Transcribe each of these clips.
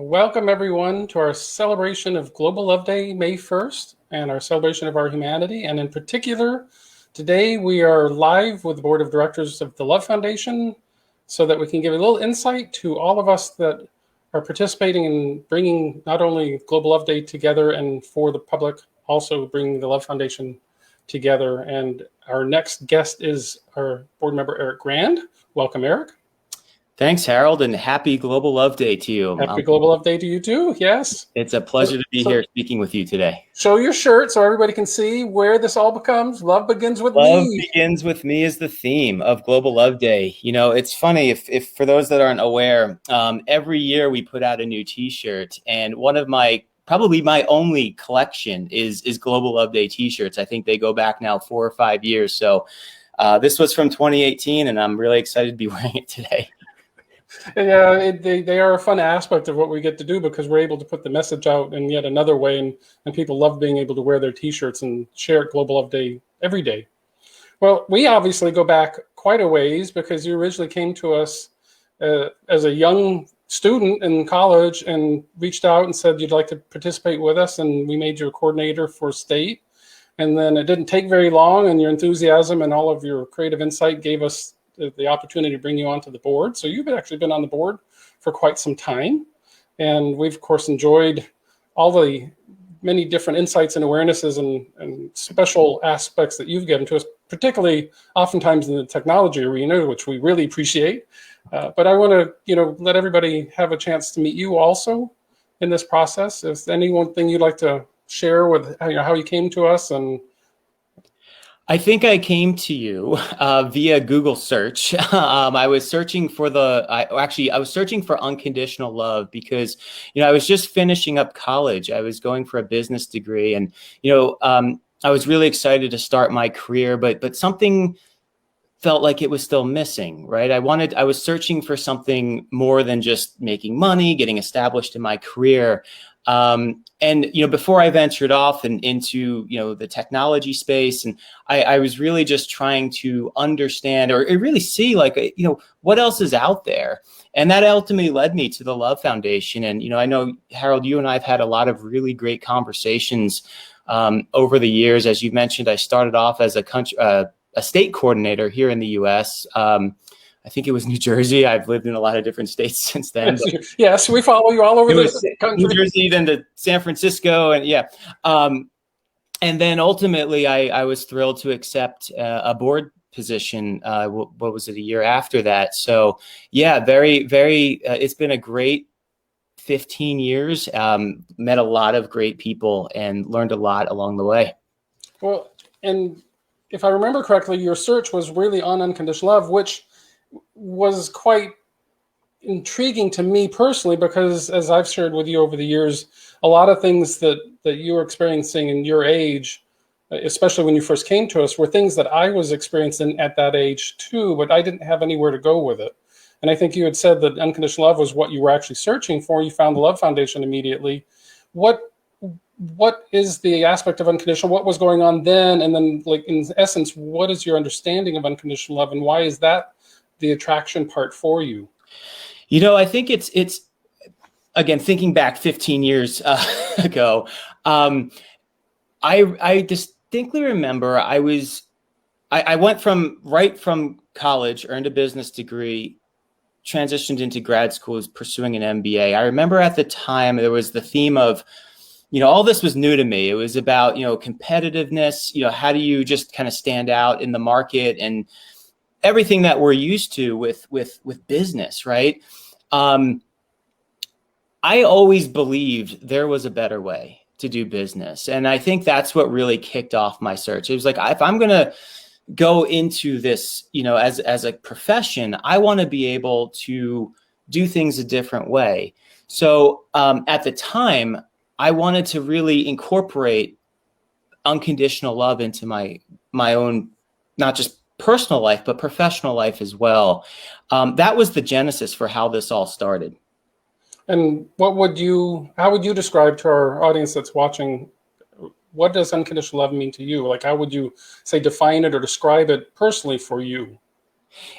Welcome everyone to our celebration of Global Love Day, May 1st, and our celebration of our humanity. And in particular, today we are live with the Board of Directors of the Love Foundation so that we can give a little insight to all of us that are participating in bringing not only Global Love Day together and for the public, also bringing the Love Foundation together. And our next guest is our board member, Erik Grand. Welcome, Erik. Thanks, Harold, and happy Global Love Day to you. Happy Global Love Day to you too, yes. It's a pleasure to be here speaking with you today. Show your shirt so everybody can see where this all becomes. Love begins with me. Love begins with me is the theme of Global Love Day. You know, it's funny, if for those that aren't aware, every year we put out a new t-shirt, and one of probably my only collection is Global Love Day t-shirts. I think they go back now 4 or 5 years. So this was from 2018, and I'm really excited to be wearing it today. Yeah, they are a fun aspect of what we get to do because we're able to put the message out in yet another way, and people love being able to wear their t-shirts and share Global Love Day every day. Well, we obviously go back quite a ways because you originally came to us as a young student in college and reached out and said you'd like to participate with us, and we made you a coordinator for state. And then it didn't take very long, and your enthusiasm and all of your creative insight gave us the opportunity to bring you onto the board. So you've actually been on the board for quite some time. And we've, of course, enjoyed all the many different insights and awarenesses and special aspects that you've given to us, particularly oftentimes in the technology arena, which we really appreciate. But I want to, let everybody have a chance to meet you also in this process. Is there any one thing you'd like to share with how you came to us? And I think I came to you via Google search. I was searching for I was searching for unconditional love because, I was just finishing up college. I was going for a business degree, and, I was really excited to start my career, but something felt like it was still missing, right? I was searching for something more than just making money, getting established in my career. And, before I ventured off into, the technology space, and I was really just trying to understand or really see what else is out there. And that ultimately led me to the Love Foundation. And, I know, Harold, you and I have had a lot of really great conversations over the years. As you mentioned, I started off as a state coordinator here in the U.S. I think it was New Jersey. I've lived in a lot of different states since then. Yes, we follow you all over the country. New Jersey, then to San Francisco, and and then ultimately I was thrilled to accept a board position. What was it, a year after that? So yeah, very, very. It's been a great 15 years. Met a lot of great people and learned a lot along the way. Well, and if I remember correctly, your search was really on unconditional love, which was quite intriguing to me personally, because as I've shared with you over the years, a lot of things that you were experiencing in your age, especially when you first came to us, were things that I was experiencing at that age too, but I didn't have anywhere to go with it. And I think you had said that unconditional love was what you were actually searching for. You found the Love Foundation immediately. What is the aspect of unconditional? What was going on then? And then, in essence, what is your understanding of unconditional love, and why is that the attraction part for you? I think it's again, thinking back 15 years ago, I distinctly remember I went from college, earned a business degree, transitioned into grad school, pursuing an MBA. I remember at the time there was the theme of, all this was new to me. It was about, competitiveness, how do you just kind of stand out in the market, and everything that we're used to with business, right? I always believed there was a better way to do business. And I think that's what really kicked off my search. It was like, if I'm going to go into this, as a profession, I want to be able to do things a different way. So at the time, I wanted to really incorporate unconditional love into my own, not just personal life, but professional life as well. That was the genesis for how this all started. And how would you describe to our audience that's watching, what does unconditional love mean to you? How would you say define it or describe it personally for you?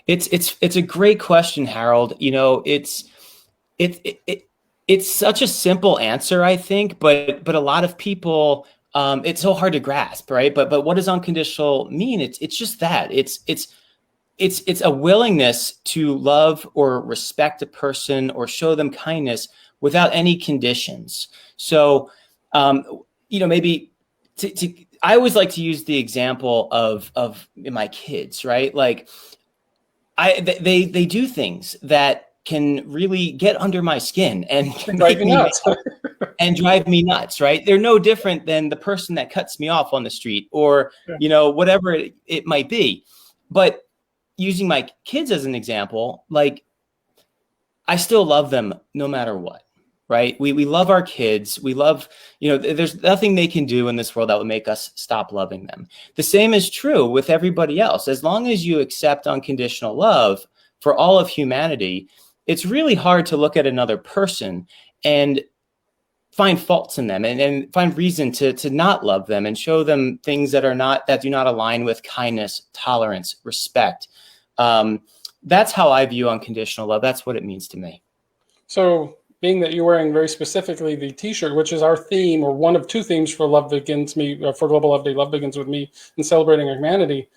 It's a great question, Harold. It's such a simple answer, I think, but a lot of people, it's so hard to grasp, right? But what does unconditional mean? It's just that. It's a willingness to love or respect a person or show them kindness without any conditions. So, maybe I always like to use the example of my kids, right? Like they do things that can really get under my skin and Drive make you me nuts. and drive me nuts, right? They're no different than the person that cuts me off on the street or, Yeah. whatever it might be. But using my kids as an example, like I still love them no matter what, right? We love our kids. We love, there's nothing they can do in this world that would make us stop loving them. The same is true with everybody else. As long as you accept unconditional love for all of humanity, it's really hard to look at another person and find faults in them and find reason to not love them and show them things that do not align with kindness, tolerance, respect. That's how I view unconditional love. That's what it means to me. So, being that you're wearing very specifically the T-shirt, which is our theme, or one of two themes for Love Begins Me, for Global Love Day, Love Begins with Me, and celebrating humanity,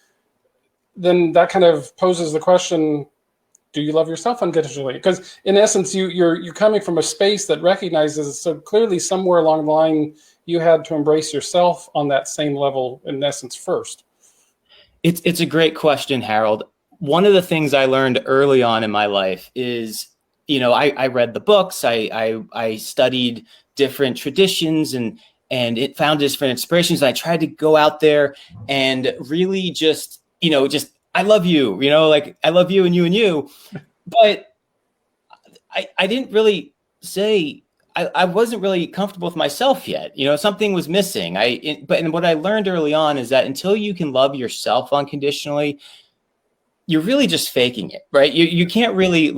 then that kind of poses the question: do you love yourself unconditionally? Because in essence, you're coming from a space that recognizes, so clearly somewhere along the line you had to embrace yourself on that same level in essence first. It's a great question, Harold. One of the things I learned early on in my life is, I read the books, I studied different traditions and it found different inspirations. I tried to go out there and really just I love you, like I love you and you and you. But I didn't really say, I wasn't really comfortable with myself yet. Something was missing. But what I learned early on is that until you can love yourself unconditionally, you're really just faking it, right? You can't really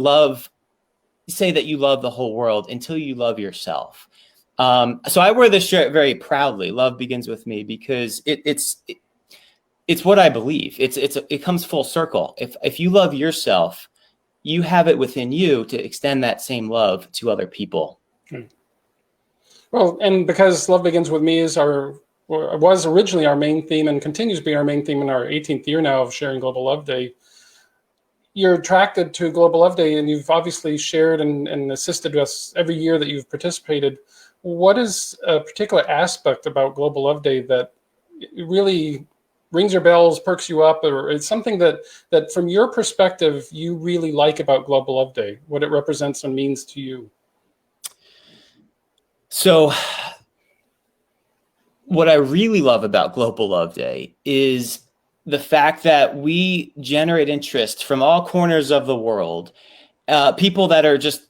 say that you love the whole world until you love yourself. So I wear this shirt very proudly. Love begins with me because it's what I believe. It comes full circle. If you love yourself, you have it within you to extend that same love to other people. Well, and because Love Begins with Me was originally our main theme and continues to be our main theme in our 18th year now of sharing Global Love Day, you're attracted to Global Love Day, and you've obviously shared and assisted us every year that you've participated. What is a particular aspect about Global Love Day that really rings your bells, perks you up, or it's something that from your perspective you really like about Global Love Day, what it represents and means to you? So what I really love about Global Love Day is the fact that we generate interest from all corners of the world. People that are just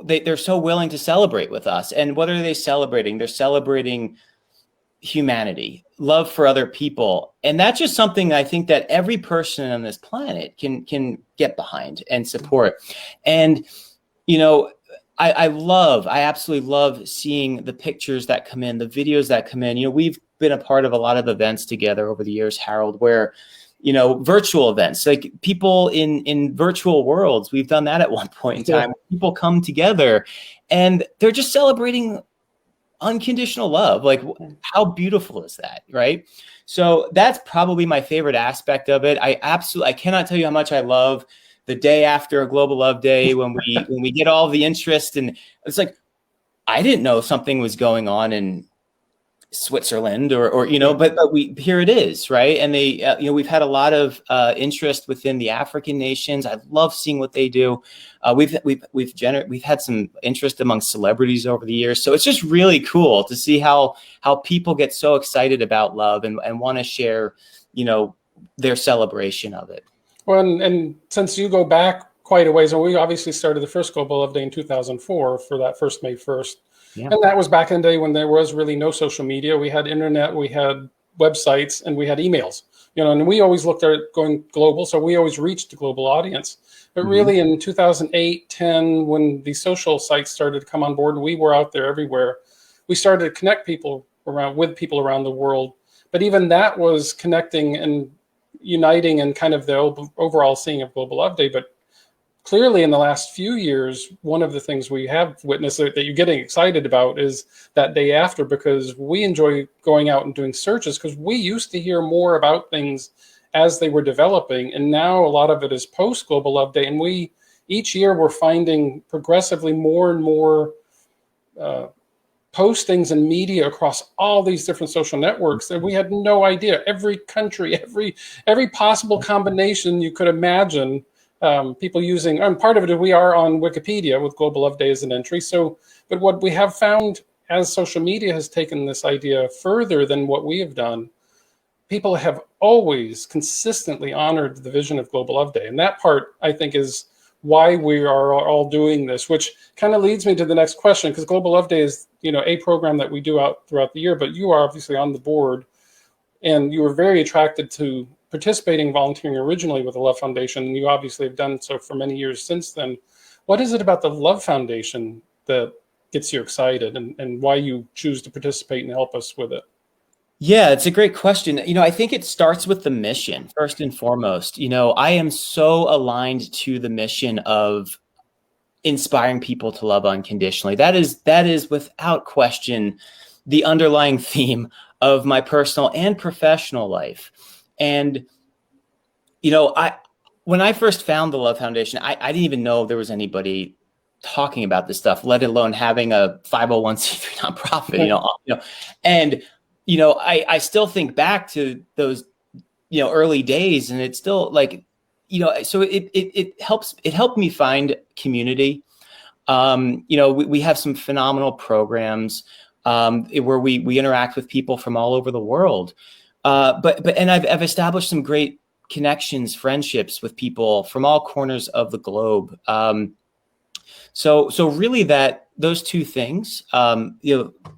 they're so willing to celebrate with us. And what are they celebrating? They're celebrating humanity, love for other people. And that's just something I think that every person on this planet can get behind and support. And, I absolutely love seeing the pictures that come in, the videos that come in. We've been a part of a lot of events together over the years, Harold, where, virtual events, like people in virtual worlds, we've done that at one point in time. Yeah. People come together and they're just celebrating unconditional love. Like, how beautiful is that, right? So that's probably my favorite aspect of it. I cannot tell you how much I love the day after a Global Love Day when we get all the interest, and it's like, I didn't know something was going on in Switzerland or but here it is, right? And they we've had a lot of interest within the African nations. I love seeing what they do. We've had some interest among celebrities over the years, so it's just really cool to see how people get so excited about love and want to share their celebration of it. Well, and since you go back quite a ways, and we obviously started the first Global Love Day in 2004 for that first May 1st. Yeah. And that was back in the day when there was really no social media. We had internet, we had websites, and we had emails. And we always looked at going global, so we always reached the global audience. But really in 2008, 10, when the social sites started to come on board, and we were out there everywhere, we started to connect with people around the world. But even that was connecting and uniting and kind of the overall seeing of Global Love Day. But clearly in the last few years, one of the things we have witnessed that you're getting excited about is that day after, because we enjoy going out and doing searches, because we used to hear more about things as they were developing. And now a lot of it is post Global Love Day. And each year we're finding progressively more and more postings and media across all these different social networks that we had no idea. Every country, every possible combination you could imagine, people using. And part of it, we are on Wikipedia with Global Love Day as an entry. So, but what we have found as social media has taken this idea further than what we have done, people have always consistently honored the vision of Global Love Day. And that part, I think, is why we are all doing this, which kind of leads me to the next question, because Global Love Day is, a program that we do out throughout the year, but you are obviously on the board, and you were very attracted to participating, volunteering originally with the Love Foundation, and you obviously have done so for many years since then. What is it about the Love Foundation that gets you excited, and why you choose to participate and help us with it? Yeah, it's a great question. I think it starts with the mission first and foremost. I am so aligned to the mission of inspiring people to love unconditionally. That is without question the underlying theme of my personal and professional life. And when I first found the Love Foundation, I didn't even know there was anybody talking about this stuff, let alone having a 501c3 nonprofit. And I still think back to those, early days, and it's still like, so it helped me find community. We have some phenomenal programs where we interact with people from all over the world. And I've established some great connections, friendships with people from all corners of the globe. So really those two things,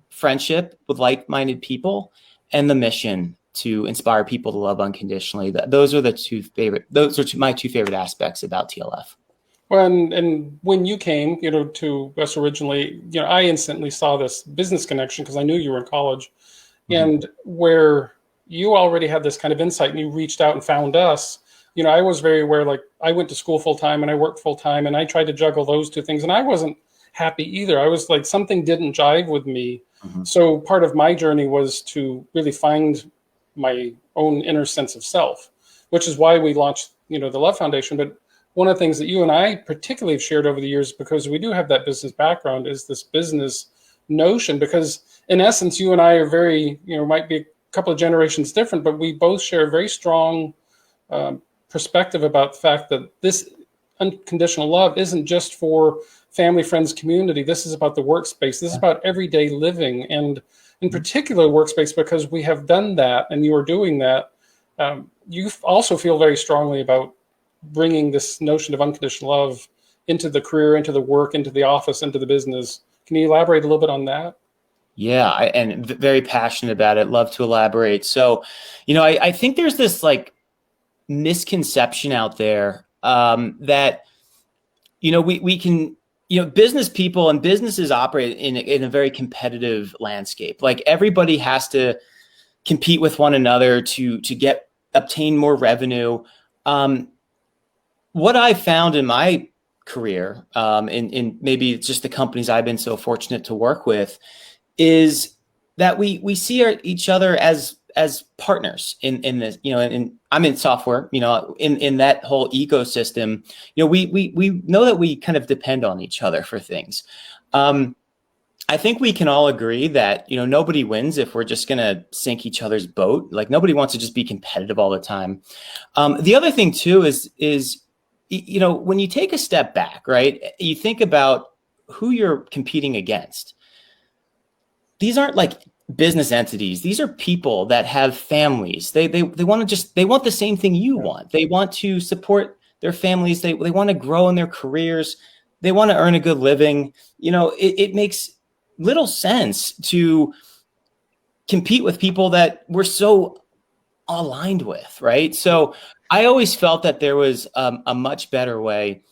friendship with like-minded people and the mission to inspire people to love unconditionally. Those are my two favorite aspects about TLF. Well, and when you came, to us originally, I instantly saw this business connection because I knew you were in college, and where you already had this kind of insight and you reached out and found us. I was very aware, like I went to school full time and I worked full time, and I tried to juggle those two things, and I wasn't happy either. I was like, something didn't jive with me. So part of my journey was to really find my own inner sense of self, which is why we launched, the Love Foundation. But one of the things that you and I particularly have shared over the years, because we do have that business background, is this business notion. Because in essence, you and I are very, might be a couple of generations different, but we both share a very strong perspective about the fact that this unconditional love isn't just for family, friends, community. This is about the workspace. This is about everyday living, and in particular workspace, because we have done that and you are doing that. You also feel very strongly about bringing this notion of unconditional love into the career, into the work, into the office, into the business. Can you elaborate a little bit on that? Yeah, and very passionate about it. Love to elaborate. So, I think there's this like misconception out there that, we can, business people and businesses operate in a very competitive landscape. Like everybody has to compete with one another to obtain more revenue. What I found in my career, in maybe it's just the companies I've been so fortunate to work with, is that we see each other as partners in this, and I'm in software, in that whole ecosystem, we know that we kind of depend on each other for things. I think we can all agree that, nobody wins if we're just going to sink each other's boat. Like nobody wants to just be competitive all the time. The other thing too is, when you take a step back, right, you think about who you're competing against. These aren't like business entities. These are people that have families. They want they want the same thing you want. They want to support their families. They want to grow in their careers. They want to earn a good living. It makes little sense to compete with people that we're so aligned with, right? So I always felt that there was a much better way.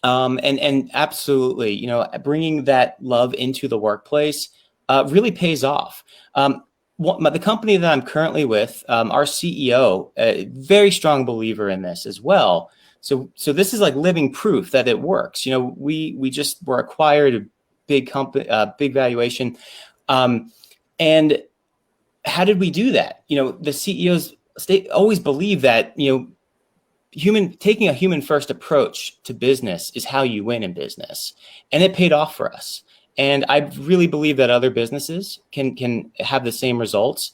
And absolutely, bringing that love into the workplace really pays off. The company that I'm currently with, our CEO, a very strong believer in this as well. So this is like living proof that it works. We just were acquired a big company, big valuation. And how did we do that? The CEOs always believe that, taking a human first approach to business is how you win in business. And it paid off for us. And I really believe that other businesses can have the same results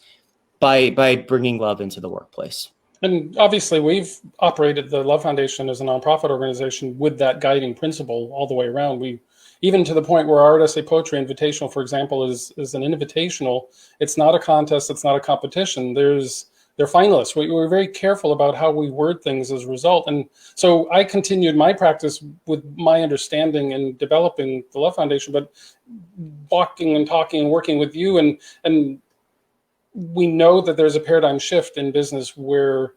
by bringing love into the workplace. And obviously, we've operated the Love Foundation as a nonprofit organization with that guiding principle all the way around. We, even to the point where our Art Essay Poetry Invitational, for example, is an invitational. It's not a contest. It's not a competition. They're finalists. We're very careful about how we word things as a result. And so I continued my practice with my understanding and developing the Love Foundation, but walking and talking and working with you, and we know that there's a paradigm shift in business where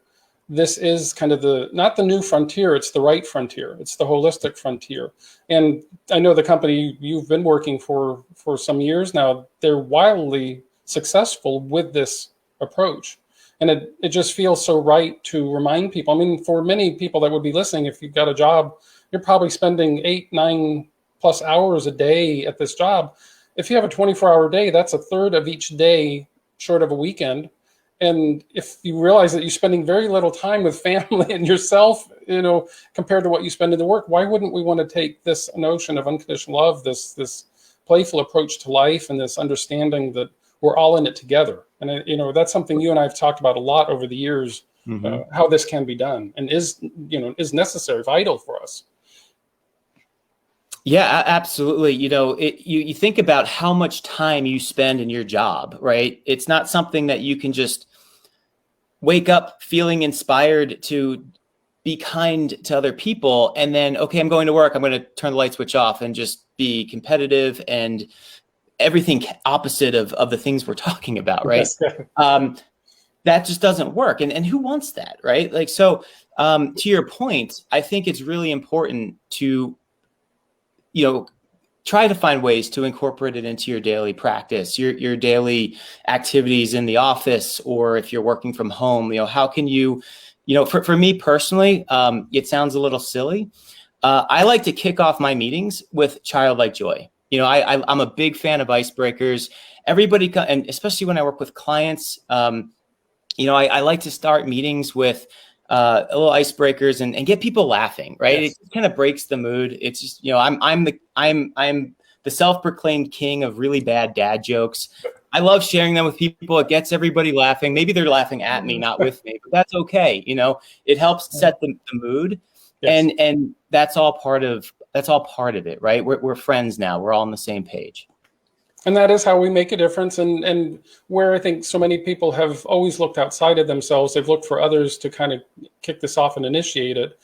this is kind of not the new frontier, it's the right frontier. It's the holistic frontier. And I know the company you've been working for some years now, they're wildly successful with this approach. And it just feels so right to remind people. I mean, for many people that would be listening, if you've got a job, you're probably spending 8-9+ hours a day at this job. If you have a 24-hour day, that's a third of each day short of a weekend. And if you realize that you're spending very little time with family and yourself, compared to what you spend in the work, why wouldn't we want to take this notion of unconditional love, this playful approach to life, and this understanding that we're all in it together? And that's something you and I have talked about a lot over the years, how this can be done and is necessary, vital for us. Yeah, absolutely. You think about how much time you spend in your job, right? It's not something that you can just wake up feeling inspired to be kind to other people and then, okay, I'm going to work, I'm going to turn the light switch off and just be competitive and everything opposite of the things we're talking about, right? That just doesn't work. And who wants that, right? Like, so to your point, I think it's really important to try to find ways to incorporate it into your daily practice, your daily activities in the office, or if you're working from home. How can you, for me personally, it sounds a little silly. I like to kick off my meetings with childlike joy. I'm a big fan of icebreakers. Everybody, and especially when I work with clients, I like to start meetings with little icebreakers and get people laughing, right? Yes. It kind of breaks the mood. It's just, I'm the self-proclaimed king of really bad dad jokes. I love sharing them with people. It gets everybody laughing. Maybe they're laughing at me, not with me, but that's okay. It helps set the mood. Yes. And that's all part of it, right? We're friends now. We're all on the same page. And that is how we make a difference. And where I think so many people have always looked outside of themselves, they've looked for others to kind of kick this off and initiate it.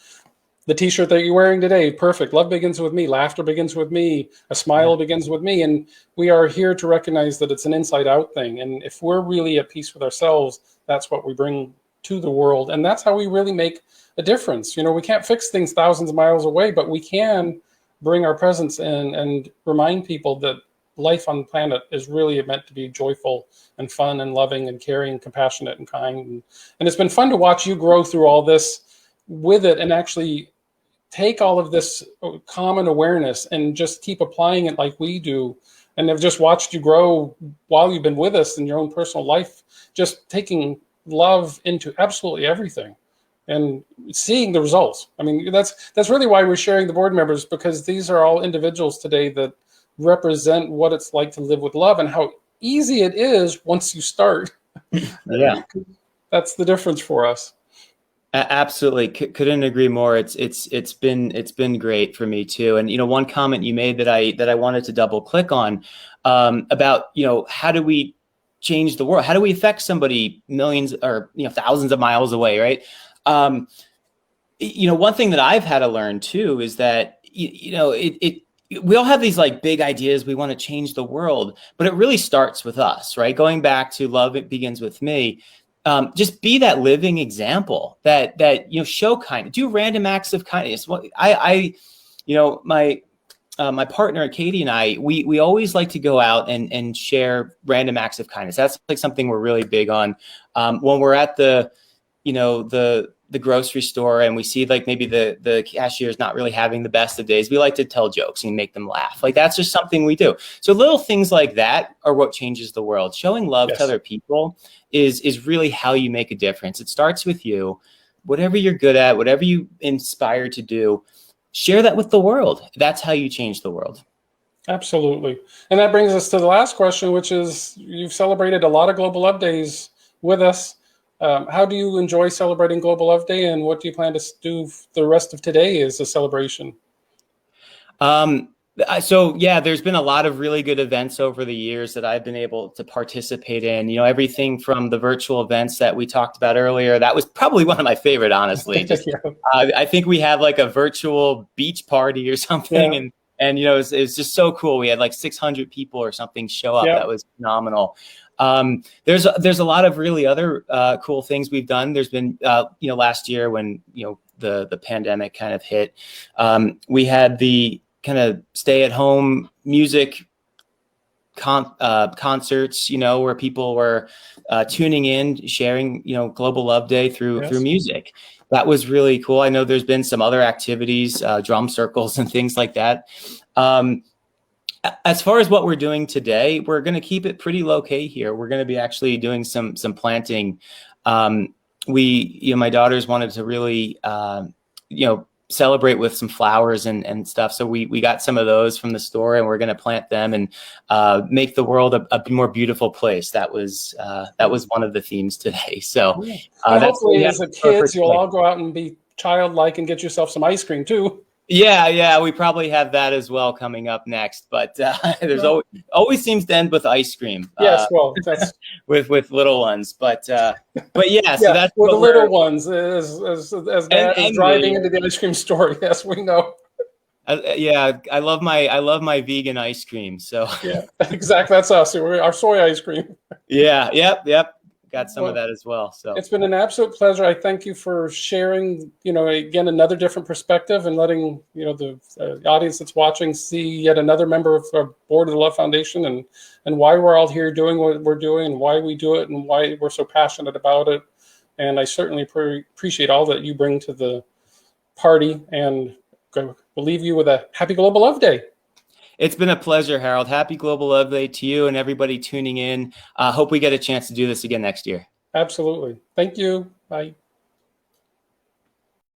The t-shirt that you're wearing today, perfect. Love begins with me. Laughter begins with me. A smile begins with me. And we are here to recognize that it's an inside out thing. And if we're really at peace with ourselves, that's what we bring to the world. And that's how we really make a difference. We can't fix things thousands of miles away, but we can bring our presence in and remind people that life on the planet is really meant to be joyful and fun and loving and caring and compassionate and kind. And it's been fun to watch you grow through all this with it and actually take all of this common awareness and just keep applying it like we do. And I've just watched you grow while you've been with us in your own personal life, just taking love into absolutely everything and seeing the results. I mean, that's really why we're sharing the board members, because these are all individuals today that represent what it's like to live with love and how easy it is once you start. Yeah. That's the difference for us. Absolutely. Couldn't agree more. It's been great for me too. And, one comment you made that I wanted to double click on, about, how do we change the world? How do we affect somebody millions or, thousands of miles away? Right. One thing that I've had to learn too, is that, we all have these like big ideas. We want to change the world, but it really starts with us, right? Going back to love, it begins with me. Just be that living example that show kindness, do random acts of kindness. My partner Katie and I, we always like to go out and share random acts of kindness. That's like something we're really big on. When we're at the the grocery store and we see like maybe the cashier is not really having the best of days, we like to tell jokes and make them laugh. Like that's just something we do. So little things like that are what changes the world. Showing love Yes. to other people is really how you make a difference. It starts with you. Whatever you're good at, whatever you inspire to do, share that with the world. That's how you change the world. Absolutely. And that brings us to the last question, which is, you've celebrated a lot of Global Love Days with us. How do you enjoy celebrating Global Love Day, and what do you plan to do the rest of today as a celebration? So yeah, there's been a lot of really good events over the years that I've been able to participate in, everything from the virtual events that we talked about earlier. That was probably one of my favorite, honestly. Just, Yeah. I think we had like a virtual beach party or something. Yeah. And it was just so cool. We had like 600 people or something show up. Yeah. That was phenomenal. There's a lot of really other cool things we've done. There's been, last year when, the pandemic kind of hit, we had the kind of stay at home music concerts, where people were tuning in, sharing, Global Love Day through music. That was really cool. I know there's been some other activities, drum circles and things like that. As far as what we're doing today, we're going to keep it pretty low key here. We're going to be actually doing some planting. My daughters wanted to really, celebrate with some flowers and stuff. So we got some of those from the store, and we're going to plant them and make the world a more beautiful place. That was one of the themes today. So hopefully as a kids, you'll all go out and be childlike and get yourself some ice cream too. Yeah, we probably have that as well coming up next. But there's always seems to end with ice cream. Yes, well, that's with little ones, but yeah. So that's with the little ones as Dad is driving into the ice cream store. Yes, we know. Yeah, I love my vegan ice cream. So yeah, exactly. That's us. Our soy ice cream. Yeah. Yep. Got some of that as well. So it's been an absolute pleasure. I thank you for sharing, again, another different perspective, and letting, the audience that's watching see yet another member of our board of the Love Foundation, and why we're all here doing what we're doing, and why we do it, and why we're so passionate about it. And I certainly appreciate all that you bring to the party, and we'll leave you with a happy Global Love Day. It's been a pleasure, Harold. Happy Global Love Day to you and everybody tuning in. Hope we get a chance to do this again next year. Absolutely. Thank you. Bye.